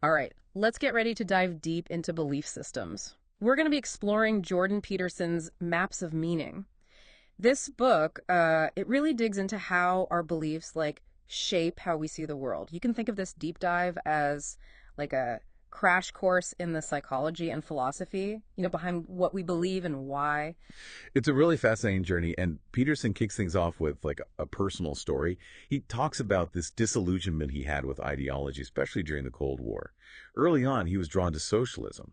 All right, let's get ready to dive deep into belief systems. We're going to be exploring Jordan Peterson's Maps of Meaning. This book, it really digs into how our beliefs shape how we see the world. You can think of this deep dive as like a crash course in the psychology and philosophy, behind what we believe and why. It's a really fascinating journey, and Peterson kicks things off with like a personal story. He talks about this disillusionment he had with ideology, especially during the Cold War. Early on, he was drawn to socialism,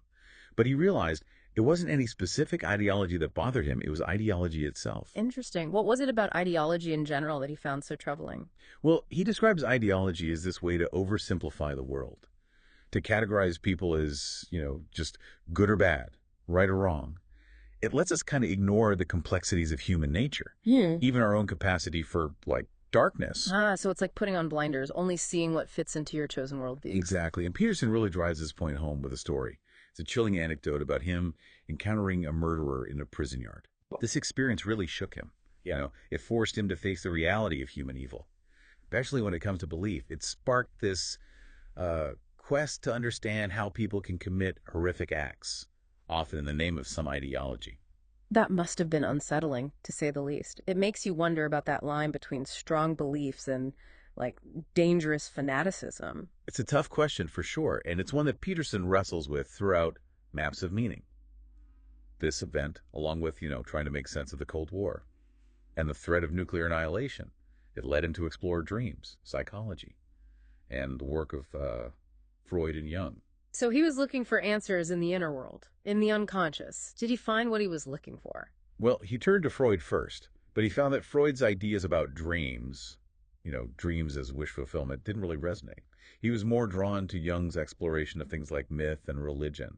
but he realized it wasn't any specific ideology that bothered him, it was ideology itself. Interesting. What was it about ideology in general that he found so troubling? Well, he describes ideology as this way to oversimplify the world, to categorize people as, just good or bad, right or wrong. It lets us kind of ignore the complexities of human nature, even our own capacity for, darkness. So it's like putting on blinders, only seeing what fits into your chosen worldview. Exactly. And Peterson really drives this point home with a story. It's a chilling anecdote about him encountering a murderer in a prison yard. This experience really shook him. It forced him to face the reality of human evil, especially when it comes to belief. It sparked this quest to understand how people can commit horrific acts, often in the name of some ideology. That must have been unsettling, to say the least. It makes you wonder about that line between strong beliefs and, dangerous fanaticism. It's a tough question for sure, and it's one that Peterson wrestles with throughout Maps of Meaning. This event, along with, trying to make sense of the Cold War and the threat of nuclear annihilation, it led him to explore dreams, psychology, and the work of Freud and Jung. So he was looking for answers in the inner world, in the unconscious. Did he find what he was looking for? Well, he turned to Freud first, but he found that Freud's ideas about dreams, dreams as wish fulfillment, didn't really resonate. He was more drawn to Jung's exploration of things like myth and religion,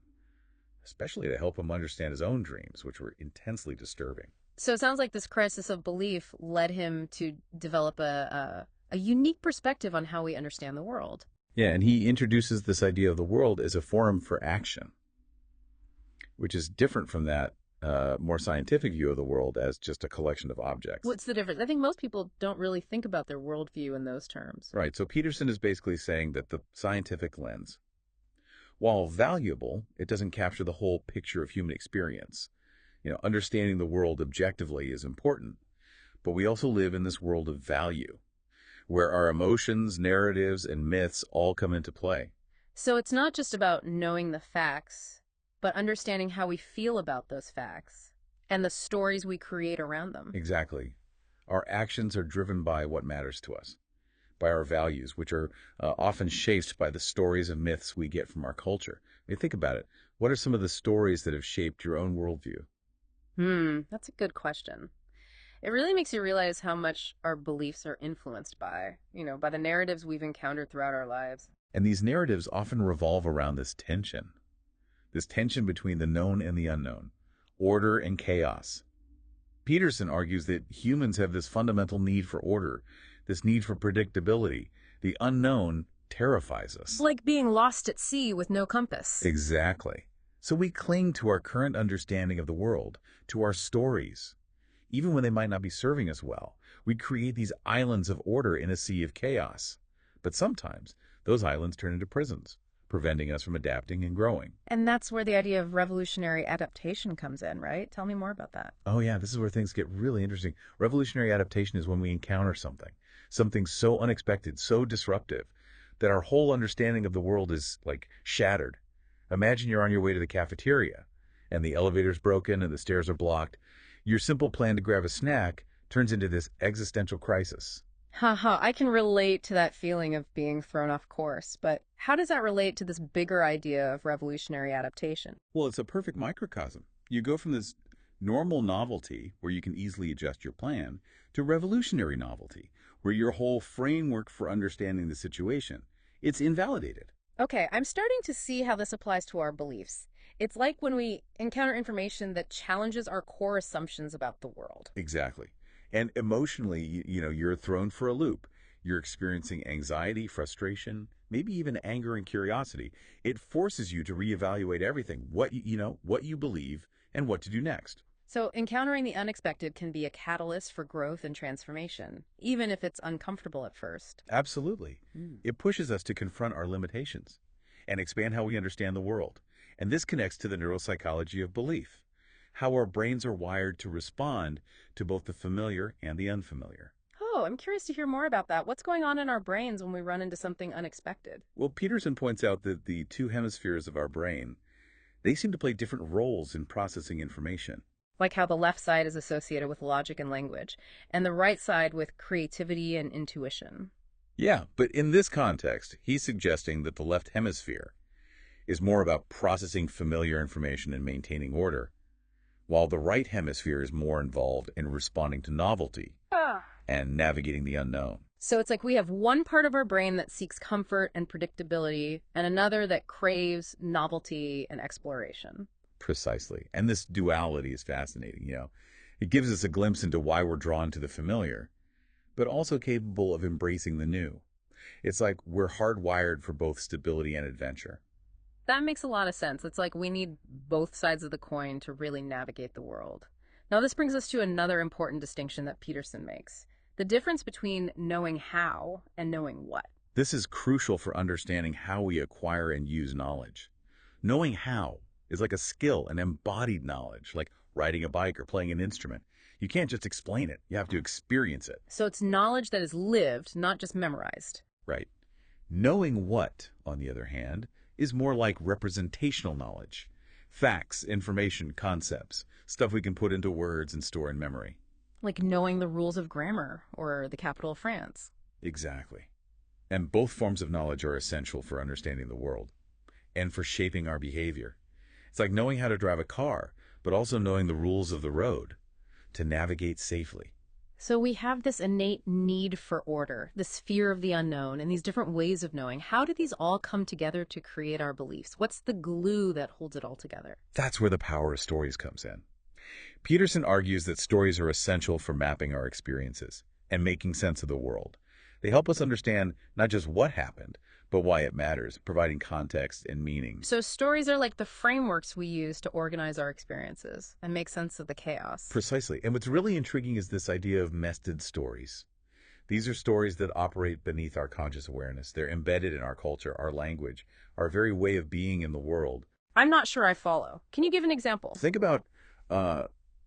especially to help him understand his own dreams, which were intensely disturbing. So it sounds like this crisis of belief led him to develop a unique perspective on how we understand the world. Yeah, and he introduces this idea of the world as a forum for action, which is different from that more scientific view of the world as just a collection of objects. What's the difference? I think most people don't really think about their worldview in those terms. Right, so Peterson is basically saying that the scientific lens, while valuable, it doesn't capture the whole picture of human experience. Understanding the world objectively is important, but we also live in this world of value, where our emotions, narratives, and myths all come into play. So it's not just about knowing the facts, but understanding how we feel about those facts and the stories we create around them. Exactly. Our actions are driven by what matters to us, by our values, which are often shaped by the stories and myths we get from our culture. Think about it. What are some of the stories that have shaped your own worldview? That's a good question. It really makes you realize how much our beliefs are influenced by the narratives we've encountered throughout our lives. And these narratives often revolve around this tension between the known and the unknown, order and chaos. Peterson argues that humans have this fundamental need for order, this need for predictability. The unknown terrifies us. It's like being lost at sea with no compass. Exactly. So we cling to our current understanding of the world, to our stories. Even when they might not be serving us well, we create these islands of order in a sea of chaos. But sometimes those islands turn into prisons, preventing us from adapting and growing. And that's where the idea of revolutionary adaptation comes in, right? Tell me more about that. Oh yeah, this is where things get really interesting. Revolutionary adaptation is when we encounter something so unexpected, so disruptive, that our whole understanding of the world is shattered. Imagine you're on your way to the cafeteria, and the elevator's broken and the stairs are blocked. Your simple plan to grab a snack turns into this existential crisis. I can relate to that feeling of being thrown off course, but how does that relate to this bigger idea of revolutionary adaptation? Well, it's a perfect microcosm. You go from this normal novelty, where you can easily adjust your plan, to revolutionary novelty, where your whole framework for understanding the situation, it's invalidated. Okay, I'm starting to see how this applies to our beliefs. It's like when we encounter information that challenges our core assumptions about the world. Exactly. And emotionally, you're thrown for a loop. You're experiencing anxiety, frustration, maybe even anger and curiosity. It forces you to reevaluate everything, what you believe and what to do next. So encountering the unexpected can be a catalyst for growth and transformation, even if it's uncomfortable at first. Absolutely. It pushes us to confront our limitations. and expand how we understand the world. And this connects to the neuropsychology of belief, how our brains are wired to respond to both the familiar and the unfamiliar. Oh, I'm curious to hear more about that. What's going on in our brains when we run into something unexpected? Well, Peterson points out that the two hemispheres of our brain, they seem to play different roles in processing information. Like how the left side is associated with logic and language, and the right side with creativity and intuition. Yeah, but in this context, he's suggesting that the left hemisphere is more about processing familiar information and maintaining order, while the right hemisphere is more involved in responding to novelty and navigating the unknown. So it's like we have one part of our brain that seeks comfort and predictability, and another that craves novelty and exploration. Precisely. And this duality is fascinating. It gives us a glimpse into why we're drawn to the familiar, but also capable of embracing the new. It's like we're hardwired for both stability and adventure. That makes a lot of sense. It's like we need both sides of the coin to really navigate the world. Now, this brings us to another important distinction that Peterson makes: the difference between knowing how and knowing what. This is crucial for understanding how we acquire and use knowledge. Knowing how is like a skill, an embodied knowledge, like riding a bike or playing an instrument. You can't just explain it. You have to experience it. So it's knowledge that is lived, not just memorized. Right. Knowing what, on the other hand, is more like representational knowledge. Facts, information, concepts, stuff we can put into words and store in memory. Like knowing the rules of grammar or the capital of France. Exactly. And both forms of knowledge are essential for understanding the world and for shaping our behavior. It's like knowing how to drive a car, but also knowing the rules of the road to navigate safely. So we have this innate need for order, this fear of the unknown, and these different ways of knowing. How do these all come together to create our beliefs? What's the glue that holds it all together? That's where the power of stories comes in. Peterson argues that stories are essential for mapping our experiences and making sense of the world. They help us understand not just what happened, but why it matters, providing context and meaning. So stories are like the frameworks we use to organize our experiences and make sense of the chaos. Precisely. And what's really intriguing is this idea of nested stories. These are stories that operate beneath our conscious awareness. They're embedded in our culture, our language, our very way of being in the world. I'm not sure I follow. Can you give an example? Think about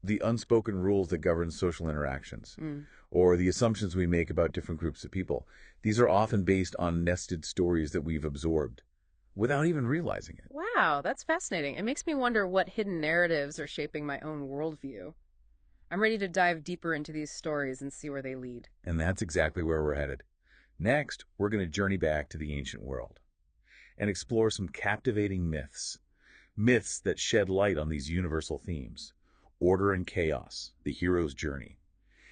the unspoken rules that govern social interactions, or the assumptions we make about different groups of people. These are often based on nested stories that we've absorbed without even realizing it. Wow, that's fascinating. It makes me wonder what hidden narratives are shaping my own worldview. I'm ready to dive deeper into these stories and see where they lead. And that's exactly where we're headed. Next, we're going to journey back to the ancient world and explore some captivating myths. Myths that shed light on these universal themes: order and chaos, the hero's journey,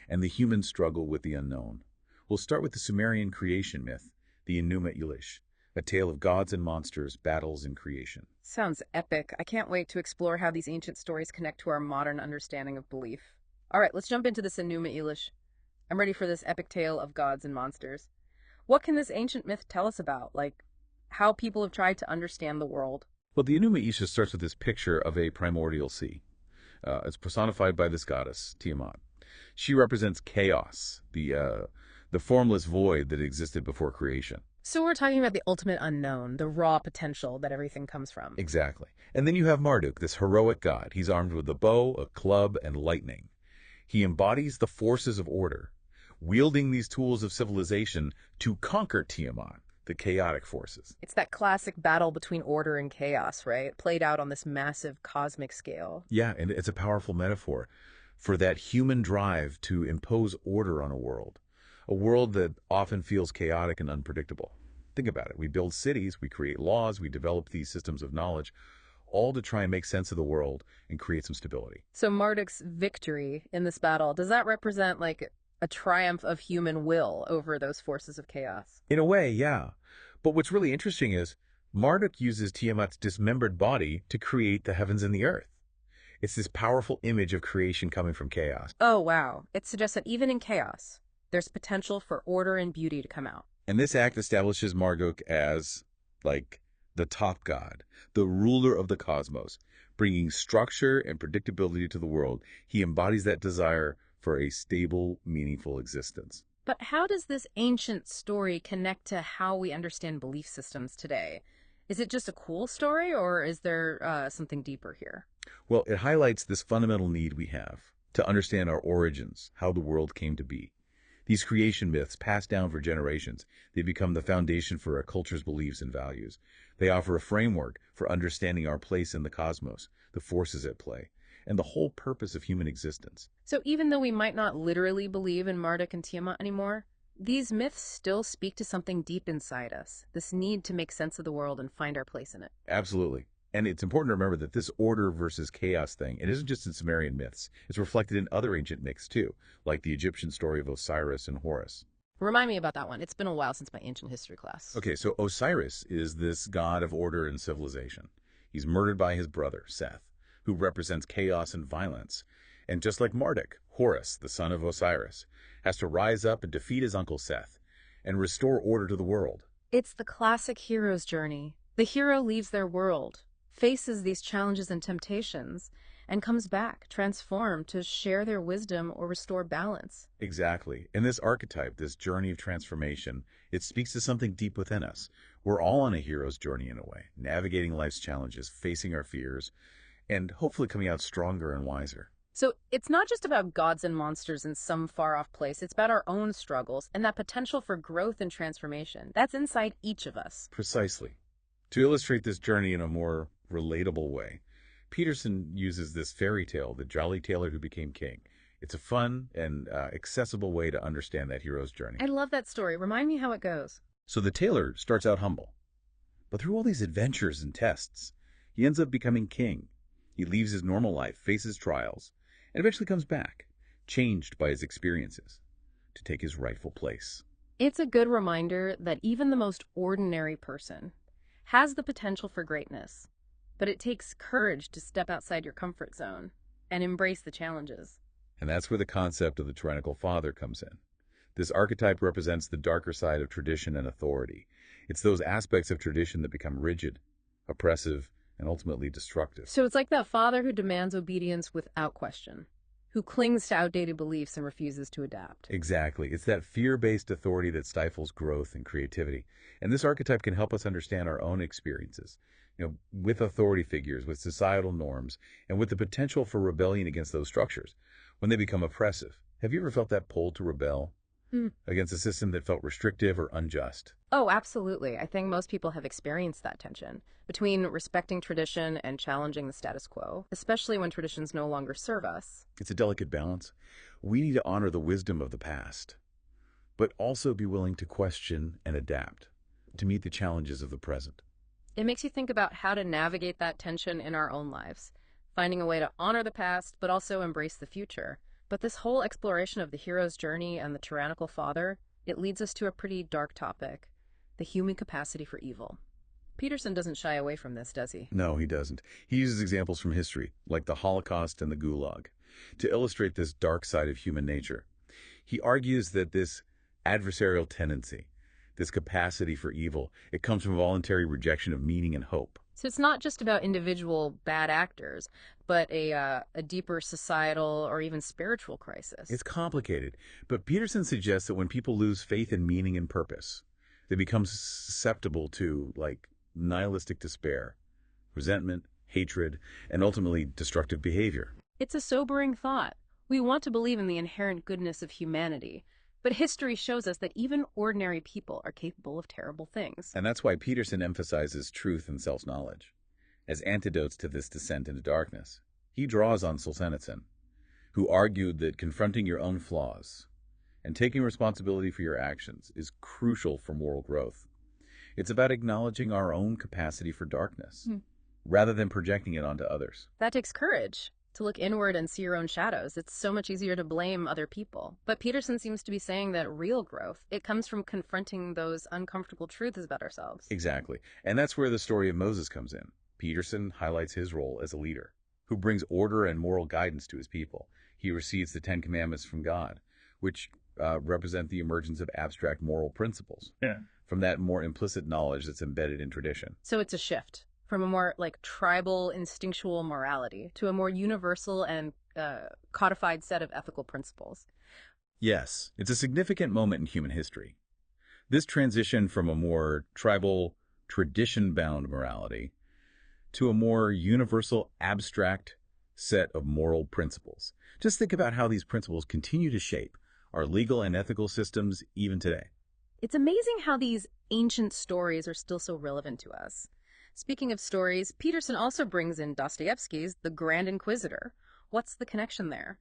and the human struggle with the unknown. We'll start with the Sumerian creation myth, the Enuma Elish, a tale of gods and monsters, battles, and creation. Sounds epic. I can't wait to explore how these ancient stories connect to our modern understanding of belief. All right, let's jump into this Enuma Elish. I'm ready for this epic tale of gods and monsters. What can this ancient myth tell us about, like how people have tried to understand the world? Well, the Enuma Elish starts with this picture of a primordial sea. It's personified by this goddess, Tiamat. She represents chaos, the formless void that existed before creation. So we're talking about the ultimate unknown, the raw potential that everything comes from. Exactly. And then you have Marduk, this heroic god. He's armed with a bow, a club, and lightning. He embodies the forces of order, wielding these tools of civilization to conquer Tiamat, the chaotic forces. It's that classic battle between order and chaos, right? Played out on this massive cosmic scale. Yeah, and it's a powerful metaphor for that human drive to impose order on a world that often feels chaotic and unpredictable. Think about it. We build cities, we create laws, we develop these systems of knowledge, all to try and make sense of the world and create some stability. So Marduk's victory in this battle, does that represent like a triumph of human will over those forces of chaos? In a way, yeah. But what's really interesting is Marduk uses Tiamat's dismembered body to create the heavens and the earth. It's this powerful image of creation coming from chaos. Oh, wow. It suggests that even in chaos, there's potential for order and beauty to come out. And this act establishes Marduk as, like, the top god, the ruler of the cosmos, bringing structure and predictability to the world. He embodies that desire for a stable, meaningful existence. But how does this ancient story connect to how we understand belief systems today? Is it just a cool story, or is there something deeper here? Well, it highlights this fundamental need we have to understand our origins, how the world came to be. These creation myths, passed down for generations, they become the foundation for a culture's beliefs and values. They offer a framework for understanding our place in the cosmos, the forces at play, and the whole purpose of human existence. So even though we might not literally believe in Marduk and Tiamat anymore, these myths still speak to something deep inside us, this need to make sense of the world and find our place in it. Absolutely. And it's important to remember that this order versus chaos thing, it isn't just in Sumerian myths. It's reflected in other ancient myths too, like the Egyptian story of Osiris and Horus. Remind me about that one. It's been a while since my ancient history class. Okay, so Osiris is this god of order and civilization. He's murdered by his brother, Seth, who represents chaos and violence. And just like Marduk, Horus, the son of Osiris, has to rise up and defeat his uncle Seth and restore order to the world. It's the classic hero's journey. The hero leaves their world, faces these challenges and temptations, and comes back, transformed, to share their wisdom or restore balance. Exactly. And this archetype, this journey of transformation, it speaks to something deep within us. We're all on a hero's journey in a way, navigating life's challenges, facing our fears, and hopefully coming out stronger and wiser. So it's not just about gods and monsters in some far-off place. It's about our own struggles and that potential for growth and transformation. That's inside each of us. Precisely. To illustrate this journey in a more relatable way, Peterson uses this fairy tale, The Jolly Tailor Who Became King. It's a fun and accessible way to understand that hero's journey. I love that story. Remind me how it goes. So the tailor starts out humble, but through all these adventures and tests, he ends up becoming king. He leaves his normal life, faces trials, and eventually comes back, changed by his experiences, to take his rightful place. It's a good reminder that even the most ordinary person has the potential for greatness, but it takes courage to step outside your comfort zone and embrace the challenges. And that's where the concept of the tyrannical father comes in. This archetype represents the darker side of tradition and authority. It's those aspects of tradition that become rigid, oppressive, and ultimately destructive. So it's like that father who demands obedience without question, who clings to outdated beliefs and refuses to adapt. Exactly. It's that fear-based authority that stifles growth and creativity. And this archetype can help us understand our own experiences, with authority figures, with societal norms, and with the potential for rebellion against those structures when they become oppressive. Have you ever felt that pull to rebel against a system that felt restrictive or unjust? Oh, absolutely. I think most people have experienced that tension between respecting tradition and challenging the status quo, especially when traditions no longer serve us. It's a delicate balance. We need to honor the wisdom of the past, but also be willing to question and adapt to meet the challenges of the present. It makes you think about how to navigate that tension in our own lives, finding a way to honor the past, but also embrace the future. But this whole exploration of the hero's journey and the tyrannical father, it leads us to a pretty dark topic, the human capacity for evil. Peterson doesn't shy away from this, does he? No, he doesn't. He uses examples from history, like the Holocaust and the Gulag, to illustrate this dark side of human nature. He argues that this adversarial tendency, this capacity for evil, it comes from voluntary rejection of meaning and hope. So it's not just about individual bad actors, but a deeper societal or even spiritual crisis. It's complicated, but Peterson suggests that when people lose faith in meaning and purpose, they become susceptible to, nihilistic despair, resentment, hatred, and ultimately destructive behavior. It's a sobering thought. We want to believe in the inherent goodness of humanity, but history shows us that even ordinary people are capable of terrible things. And that's why Peterson emphasizes truth and self-knowledge as antidotes to this descent into darkness. He draws on Solzhenitsyn, who argued that confronting your own flaws and taking responsibility for your actions is crucial for moral growth. It's about acknowledging our own capacity for darkness, rather than projecting it onto others. That takes courage, to look inward and see your own shadows. It's so much easier to blame other people. But Peterson seems to be saying that real growth, it comes from confronting those uncomfortable truths about ourselves. Exactly. And that's where the story of Moses comes in. Peterson highlights his role as a leader, who brings order and moral guidance to his people. He receives the Ten Commandments from God, which represent the emergence of abstract moral principles from that more implicit knowledge that's embedded in tradition. So it's a shift from a more tribal, instinctual morality to a more universal and codified set of ethical principles. Yes, it's a significant moment in human history. This transition from a more tribal, tradition-bound morality to a more universal, abstract set of moral principles. Just think about how these principles continue to shape our legal and ethical systems even today. It's amazing how these ancient stories are still so relevant to us. Speaking of stories, Peterson also brings in Dostoevsky's The Grand Inquisitor. What's the connection there?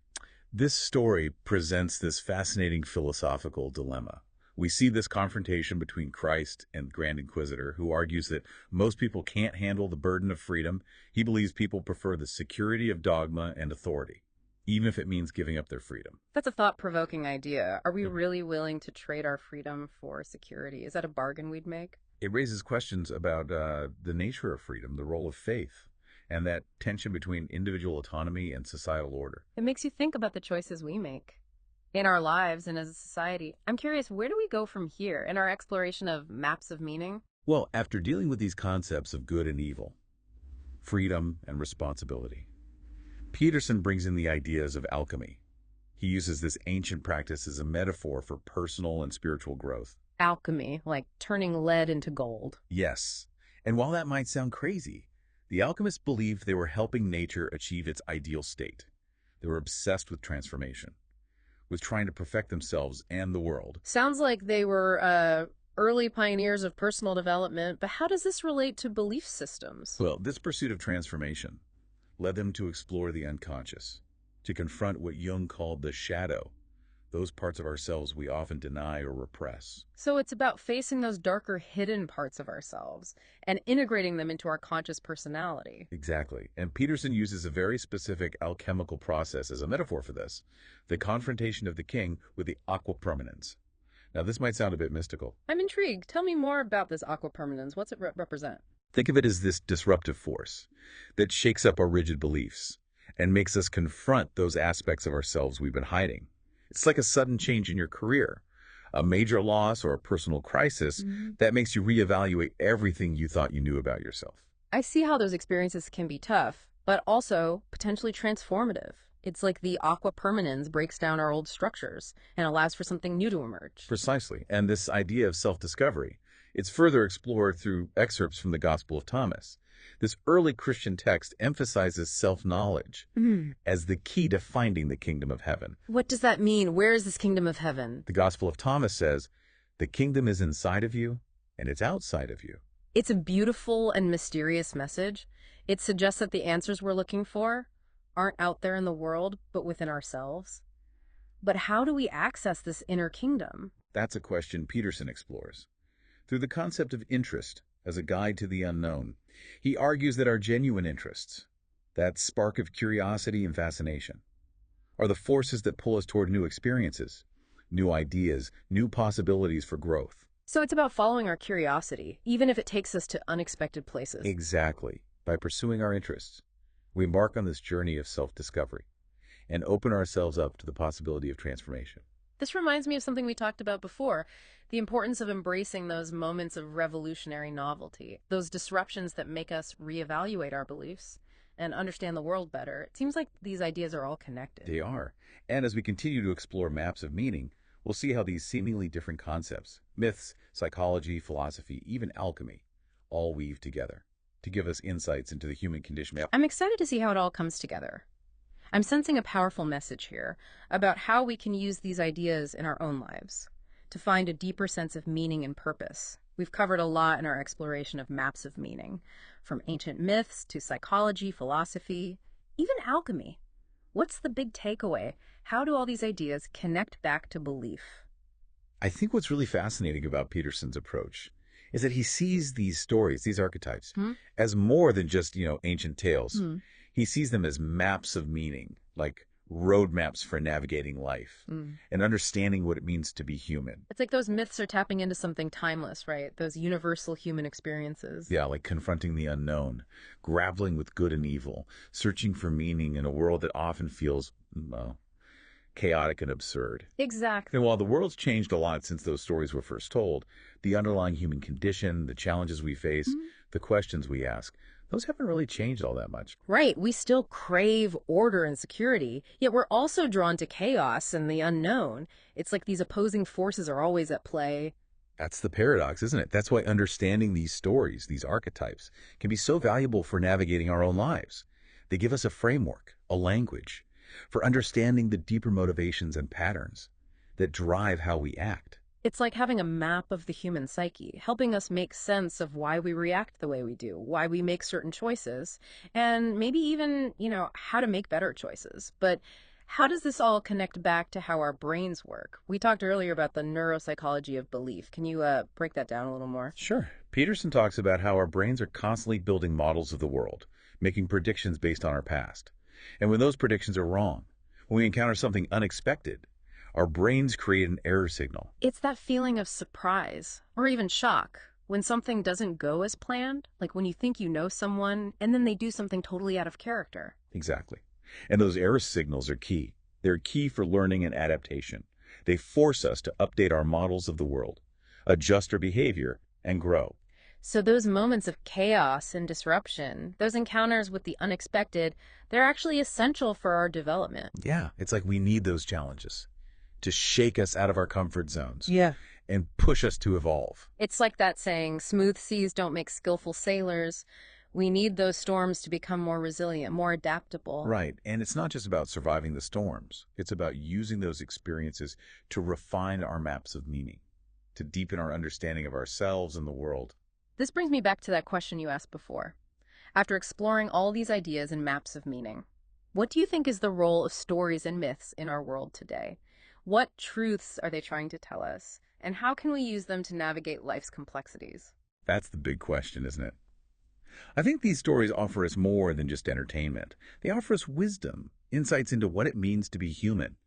This story presents this fascinating philosophical dilemma. We see this confrontation between Christ and Grand Inquisitor, who argues that most people can't handle the burden of freedom. He believes people prefer the security of dogma and authority, even if it means giving up their freedom. That's a thought-provoking idea. Are we really willing to trade our freedom for security? Is that a bargain we'd make? It raises questions about the nature of freedom, the role of faith, and that tension between individual autonomy and societal order. It makes you think about the choices we make in our lives and as a society. I'm curious, where do we go from here in our exploration of maps of meaning? Well, after dealing with these concepts of good and evil, freedom and responsibility, Peterson brings in the ideas of alchemy. He uses this ancient practice as a metaphor for personal and spiritual growth. Alchemy, like turning lead into gold. Yes, and while that might sound crazy, the alchemists believed they were helping nature achieve its ideal state. They were obsessed with transformation, with trying to perfect themselves and the world. Sounds like they were early pioneers of personal development, but how does this relate to belief systems? Well, this pursuit of transformation led them to explore the unconscious, to confront what Jung called the shadow, those parts of ourselves we often deny or repress. So it's about facing those darker, hidden parts of ourselves and integrating them into our conscious personality. Exactly. And Peterson uses a very specific alchemical process as a metaphor for this, the confrontation of the king with the aqua permanens. Now, this might sound a bit mystical. I'm intrigued. Tell me more about this aqua permanens. What's it represent? Think of it as this disruptive force that shakes up our rigid beliefs and makes us confront those aspects of ourselves we've been hiding. It's like a sudden change in your career, a major loss or a personal crisis that makes you reevaluate everything you thought you knew about yourself. I see how those experiences can be tough, but also potentially transformative. It's like the aqua permanens breaks down our old structures and allows for something new to emerge. Precisely. And this idea of self-discovery, it's further explored through excerpts from the Gospel of Thomas. This early Christian text emphasizes self-knowledge as the key to finding the kingdom of heaven. What does that mean? Where is this kingdom of heaven? The Gospel of Thomas says, the kingdom is inside of you and it's outside of you. It's a beautiful and mysterious message. It suggests that the answers we're looking for aren't out there in the world, but within ourselves. But how do we access this inner kingdom? That's a question Peterson explores. Through the concept of interest as a guide to the unknown, he argues that our genuine interests, that spark of curiosity and fascination, are the forces that pull us toward new experiences, new ideas, new possibilities for growth. So it's about following our curiosity, even if it takes us to unexpected places. Exactly. By pursuing our interests, we embark on this journey of self-discovery and open ourselves up to the possibility of transformation. This reminds me of something we talked about before, the importance of embracing those moments of revolutionary novelty, those disruptions that make us reevaluate our beliefs and understand the world better. It seems like these ideas are all connected. They are. And as we continue to explore maps of meaning, we'll see how these seemingly different concepts, myths, psychology, philosophy, even alchemy, all weave together to give us insights into the human condition. I'm excited to see how it all comes together. I'm sensing a powerful message here about how we can use these ideas in our own lives to find a deeper sense of meaning and purpose. We've covered a lot in our exploration of maps of meaning, from ancient myths to psychology, philosophy, even alchemy. What's the big takeaway? How do all these ideas connect back to belief? I think what's really fascinating about Peterson's approach is that he sees these stories, these archetypes, as more than just, ancient tales. He sees them as maps of meaning, like roadmaps for navigating life and understanding what it means to be human. It's like those myths are tapping into something timeless, right? Those universal human experiences. Yeah, like confronting the unknown, grappling with good and evil, searching for meaning in a world that often feels, chaotic and absurd. Exactly. And while the world's changed a lot since those stories were first told, the underlying human condition, the challenges we face, the questions we ask, those haven't really changed all that much. Right. We still crave order and security, yet we're also drawn to chaos and the unknown. It's like these opposing forces are always at play, That's the paradox, isn't it? That's why understanding these stories, these archetypes, can be so valuable for navigating our own lives. They give us a framework, a language, for understanding the deeper motivations and patterns that drive how we act. It's like having a map of the human psyche, helping us make sense of why we react the way we do, why we make certain choices, and maybe even, how to make better choices. But how does this all connect back to how our brains work? We talked earlier about the neuropsychology of belief. Can you break that down a little more? Sure. Peterson talks about how our brains are constantly building models of the world, making predictions based on our past. And when those predictions are wrong, when we encounter something unexpected, our brains create an error signal. It's that feeling of surprise or even shock when something doesn't go as planned, like when you think you know someone and then they do something totally out of character. Exactly. And those error signals are key. They're key for learning and adaptation. They force us to update our models of the world, adjust our behavior, and grow. So those moments of chaos and disruption, those encounters with the unexpected, they're actually essential for our development. Yeah, it's like we need those challenges to shake us out of our comfort zones. Yeah. And push us to evolve. It's like that saying, smooth seas don't make skillful sailors. We need those storms to become more resilient, more adaptable. Right. And it's not just about surviving the storms. It's about using those experiences to refine our maps of meaning, to deepen our understanding of ourselves and the world. This brings me back to that question you asked before. After exploring all these ideas and maps of meaning, what do you think is the role of stories and myths in our world today? What truths are they trying to tell us? And how can we use them to navigate life's complexities? That's the big question, isn't it? I think these stories offer us more than just entertainment. They offer us wisdom, insights into what it means to be human,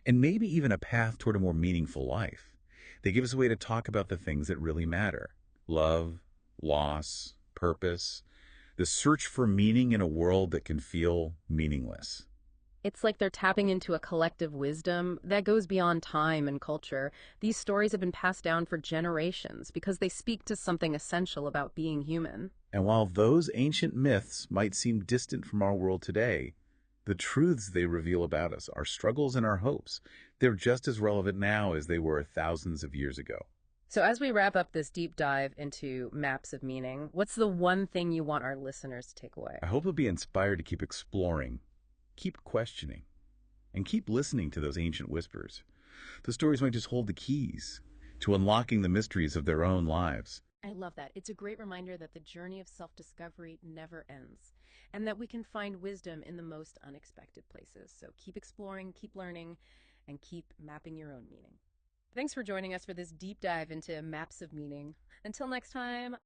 and maybe even a path toward a more meaningful life. They give us a way to talk about the things that really matter: love, loss, purpose, the search for meaning in a world that can feel meaningless. It's like they're tapping into a collective wisdom that goes beyond time and culture. These stories have been passed down for generations because they speak to something essential about being human. And while those ancient myths might seem distant from our world today, the truths they reveal about us, our struggles and our hopes, they're just as relevant now as they were thousands of years ago. So as we wrap up this deep dive into maps of meaning, what's the one thing you want our listeners to take away? I hope you'll be inspired to keep exploring, keep questioning, and keep listening to those ancient whispers. The stories might just hold the keys to unlocking the mysteries of their own lives. I love that. It's a great reminder that the journey of self-discovery never ends, and that we can find wisdom in the most unexpected places. So keep exploring, keep learning, and keep mapping your own meaning. Thanks for joining us for this deep dive into maps of meaning. Until next time.